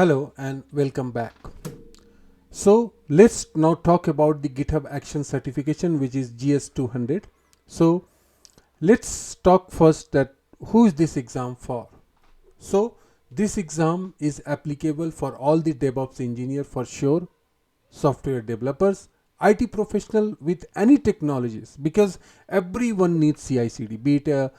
Hello and welcome back. So let's now talk about the GitHub Actions Certification, which is GH-200. So let's talk first that who is this exam for. So this exam is applicable for all the DevOps engineer for sure, software developers, IT professional with any technologies, because everyone needs CI/CD, be it a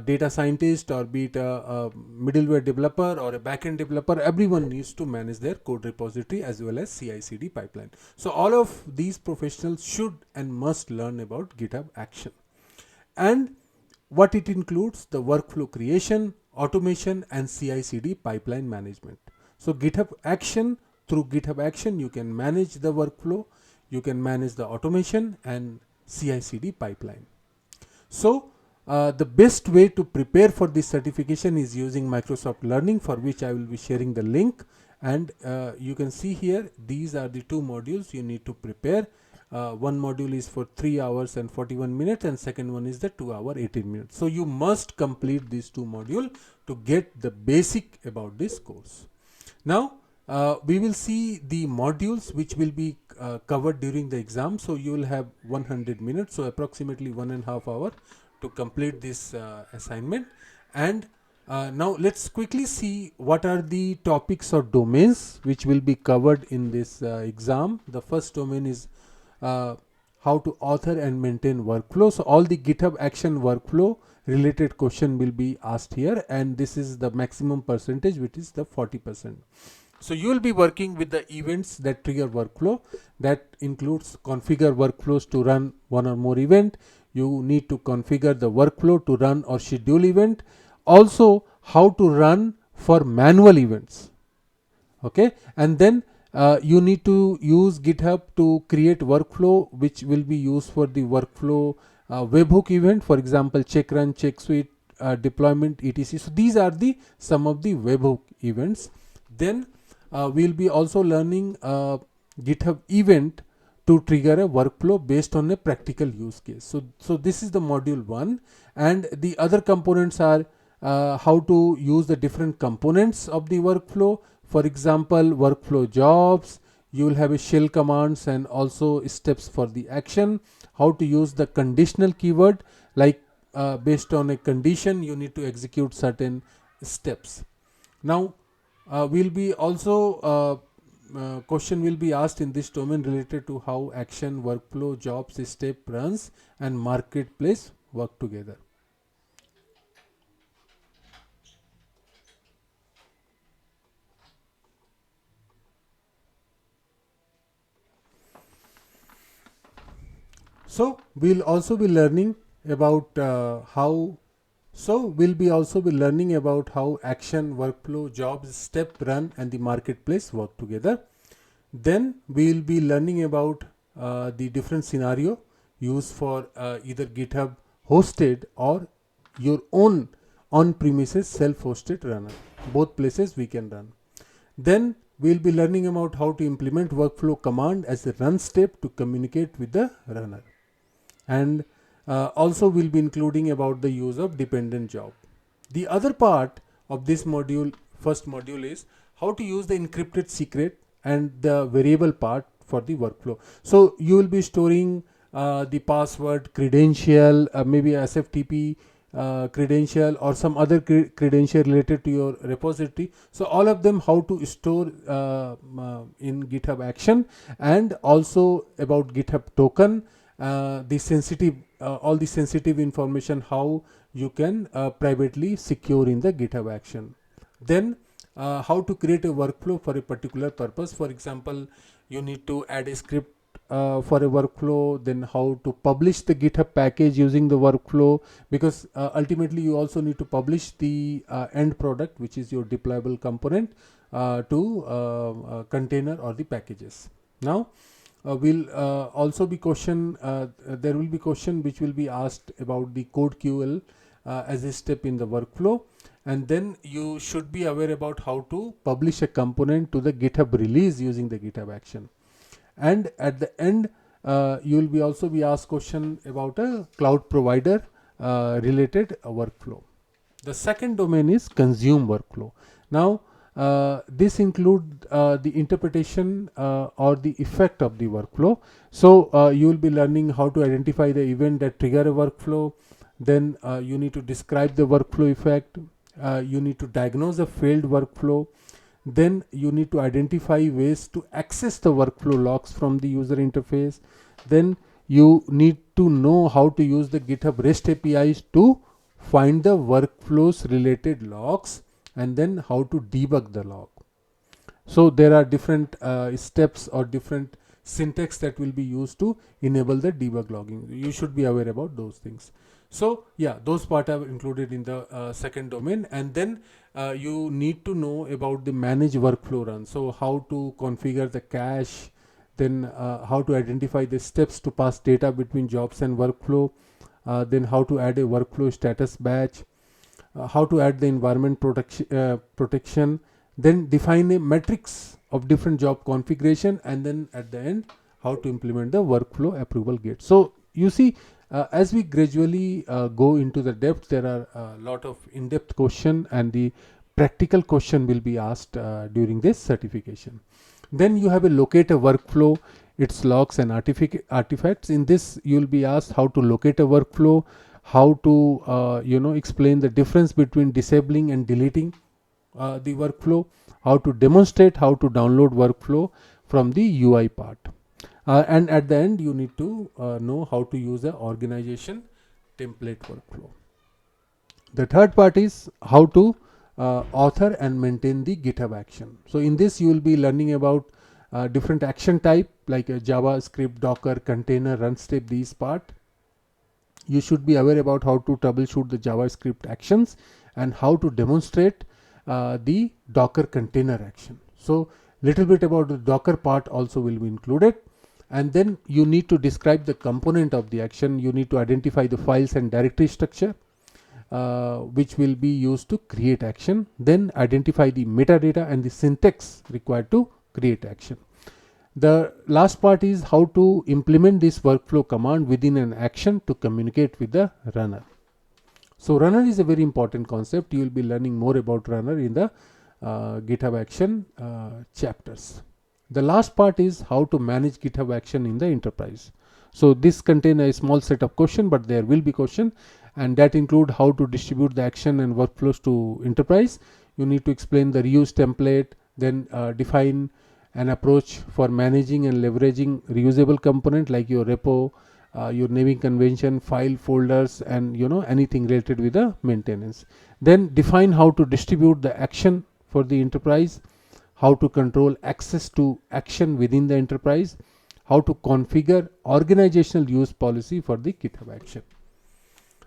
data scientist or be it a middleware developer or a backend developer. Everyone needs to manage their code repository as well as CI/CD pipeline. So all of these professionals should and must learn about GitHub Action, and what it includes: the workflow creation, automation, and CI/CD pipeline management. So GitHub Action, through GitHub Action, you can manage the workflow, you can manage the automation and CI/CD pipeline. So the best way to prepare for this certification is using Microsoft Learning, for which I will be sharing the link. And you can see here, these are the two modules you need to prepare. One module is for 3 hours and 41 minutes and second one is the 2 hour 18 minutes. So you must complete these two modules to get the basic about this course. Now we will see the modules which will be covered during the exam. So you will have 100 minutes, so approximately 1.5 hours to complete this assignment. And now let's quickly see what are the topics or domains which will be covered in this exam. The first domain is how to author and maintain workflow. So all the GitHub Action workflow related question will be asked here, and this is the maximum percentage, which is the 40%. So you will be working with the events that trigger workflow. That includes configure workflows to run one or more event. You need to configure the workflow to run or schedule event. Also how to run for manual events. Okay, and then you need to use GitHub to create workflow which will be used for the workflow webhook event, for example check run, check suite, deployment, etc. So these are the some of the webhook events. Then we'll be also learning GitHub event to trigger a workflow based on a practical use case. So this is the module 1, and the other components are how to use the different components of the workflow. For example, workflow jobs, you will have a shell commands and also steps for the action. How to use the conditional keyword, like based on a condition you need to execute certain steps. Now we'll be also question will be asked in this domain related to how action, workflow, jobs, step, runs and marketplace work together. So we'll also be learning about we'll be also be learning about how action, workflow, jobs, step, run and the marketplace work together. Then we'll be learning about the different scenario used for either GitHub hosted or your own on-premises self-hosted runner. Both places we can run. Then we'll be learning about how to implement workflow command as a run step to communicate with the runner. And also we'll be including about the use of dependent job. The other part of this module, first module, is how to use the encrypted secret and the variable part for the workflow. So you will be storing the password, credential, maybe SFTP credential or some other credential related to your repository. So all of them how to store in GitHub Action, and also about GitHub token, the sensitive all the sensitive information how you can privately secure in the GitHub Action. Then how to create a workflow for a particular purpose. For example, you need to add a script for a workflow, then how to publish the GitHub package using the workflow, because ultimately you also need to publish the end product, which is your deployable component, to container or the packages. Now will also be question there will be question which will be asked about the code QL as a step in the workflow, and then you should be aware about how to publish a component to the GitHub release using the GitHub Action. And at the end you will be also be asked question about a cloud provider related workflow. The second domain is consume workflow. Now This include the interpretation or the effect of the workflow. So you will be learning how to identify the event that trigger a workflow. Then you need to describe the workflow effect. You need to diagnose a failed workflow. Then you need to identify ways to access the workflow logs from the user interface. Then you need to know how to use the GitHub REST APIs to find the workflows related logs, and then how to debug the log. So there are different steps or different syntax that will be used to enable the debug logging. You should be aware about those things. So yeah, those part are included in the second domain. And then you need to know about the manage workflow run. So how to configure the cache, then how to identify the steps to pass data between jobs and workflow, then how to add a workflow status batch, how to add the environment protection, then define a matrix of different job configuration, and then at the end how to implement the workflow approval gate. So you see, as we gradually go into the depth, there are a lot of in-depth question, and the practical question will be asked during this certification. Then you have a locate a workflow, its logs and artifacts. In this you will be asked how to locate a workflow, how to explain the difference between disabling and deleting the workflow, how to demonstrate how to download workflow from the UI part, and at the end you need to know how to use the organization template workflow. The third part is how to author and maintain the GitHub action. So in this you will be learning about different action type like JavaScript, Docker, container, run step, these part. You should be aware about how to troubleshoot the JavaScript actions and how to demonstrate the Docker container action. So little bit about the Docker part also will be included. And then you need to describe the component of the action. You need to identify the files and directory structure which will be used to create action. Then identify the metadata and the syntax required to create action. The last part is how to implement this workflow command within an action to communicate with the runner. So runner is a very important concept. You will be learning more about runner in the GitHub action chapters. The last part is how to manage GitHub action in the enterprise. So this contains a small set of questions, but there will be question, and that include how to distribute the action and workflows to enterprise. You need to explain the reuse template, then define an approach for managing and leveraging reusable component like your repo, your naming convention, file folders, and anything related with the maintenance. Then define how to distribute the action for the enterprise, how to control access to action within the enterprise, how to configure organizational use policy for the GitHub action.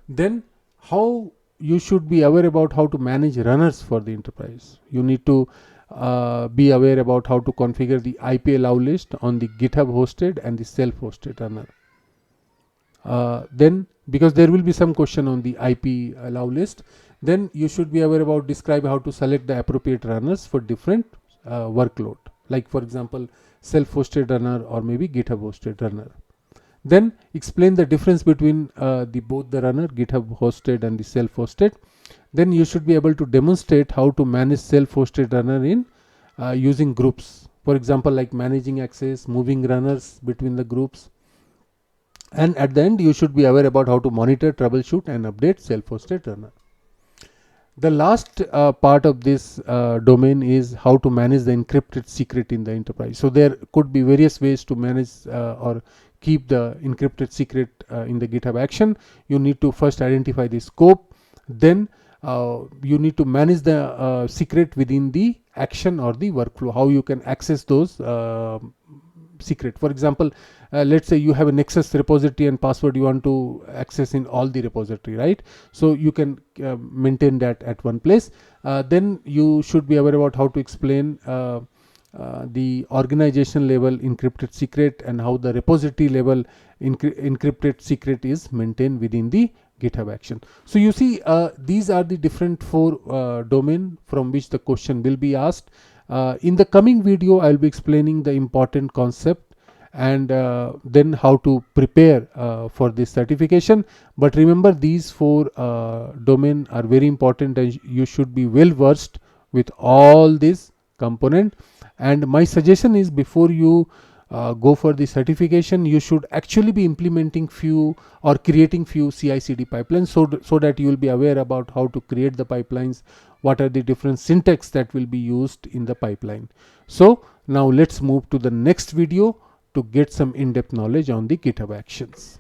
Then how you should be aware about how to manage runners for the enterprise. You need to be aware about how to configure the IP allow list on the GitHub hosted and the self-hosted runner. Then because there will be some question on the IP allow list, then you should be aware about describe how to select the appropriate runners for different workload, like for example self-hosted runner or maybe GitHub hosted runner. Then explain the difference between both the runner GitHub hosted and the self-hosted. Then you should be able to demonstrate how to manage self-hosted runner in using groups, for example like managing access, moving runners between the groups. And at the end you should be aware about how to monitor, troubleshoot and update self-hosted runner. The last part of this domain is how to manage the encrypted secret in the enterprise. So there could be various ways to manage or keep the encrypted secret in the GitHub action. You need to first identify the scope, then you need to manage the secret within the action or the workflow, how you can access those secret. For example, let's say you have a Nexus repository and password you want to access in all the repository, right? So you can maintain that at one place. Then you should be aware about how to explain the organization level encrypted secret and how the repository level encrypted secret is maintained within the GitHub action. So you see, these are the different 4 domain from which the question will be asked. In the coming video I will be explaining the important concept and then how to prepare for this certification. But remember, these 4 domain are very important and you should be well versed with all this component. And my suggestion is, before you go for the certification, you should actually be implementing few or creating few CI/CD pipelines, so that you will be aware about how to create the pipelines, what are the different syntax that will be used in the pipeline. So now let's move to the next video to get some in-depth knowledge on the GitHub Actions.